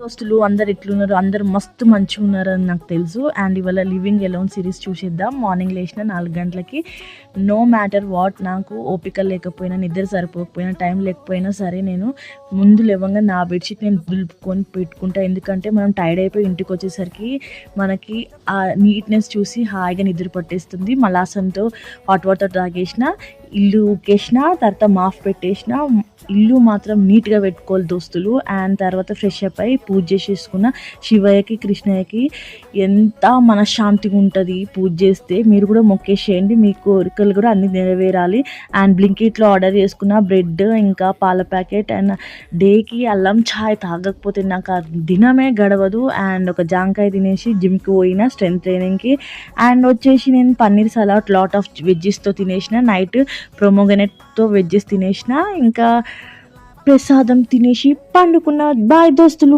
దోస్తులు అందరు ఎట్లున్నారు? అందరు మస్తు మంచిగున్నారని నాకు తెలుసు. అండ్ ఇవాళ లివింగ్ ఎలోన్ సిరీస్ చూసేద్దాం. మార్నింగ్ లేచిన 4 గంటలకి. నో మ్యాటర్ వాట్, నాకు ఓపిక లేకపోయినా, నిద్ర సరిపోకపోయినా, టైం లేకపోయినా సరే, నేను ముందు లేవంగా నా బెడ్షీట్ నేను దులుపుకొని పెట్టుకుంటా. ఎందుకంటే మనం టైర్డ్ అయిపోయి ఇంటికి వచ్చేసరికి మనకి ఆ నీట్నెస్ చూసి హాయిగా నిద్ర పట్టేస్తుంది. మలాసంతో హాట్ వాటర్ తాగేసిన, ఇల్లు ఊకేసిన, తర్వాత మాఫ్ పెట్టేసిన. ఇల్లు మాత్రం నీట్గా పెట్టుకోవాలి దోస్తులు. అండ్ తర్వాత ఫ్రెష్ అప్ అయి పూజ చేసేసుకున్న. శివయ్యకి కృష్ణయ్యకి ఎంత మనశ్శాంతిగా ఉంటుంది పూజ చేస్తే. మీరు కూడా మొక్కేసేయండి, మీ కోరికలు కూడా అన్ని నెరవేరాలి. అండ్ బ్లింకిట్లో ఆర్డర్ చేసుకున్న బ్రెడ్, ఇంకా పాల ప్యాకెట్. అండ్ డేకి అల్లం ఛాయ్ తాగకపోతే నాకు ఆ దినమే గడవదు. అండ్ ఒక జాంకాయ తినేసి జిమ్కి పోయిన స్ట్రెంత్ ట్రైనింగ్కి. అండ్ వచ్చేసి నేను పన్నీర్ సలాడ్ లాట్ ఆఫ్ వెజ్జెస్తో తినేసిన. నైట్ ప్రొమోగనెట్తో వెజ్జెస్ తినేసిన. ఇంకా ప్రసాదం తినేసి పండుకున్న. బాయ్ దోస్తులు.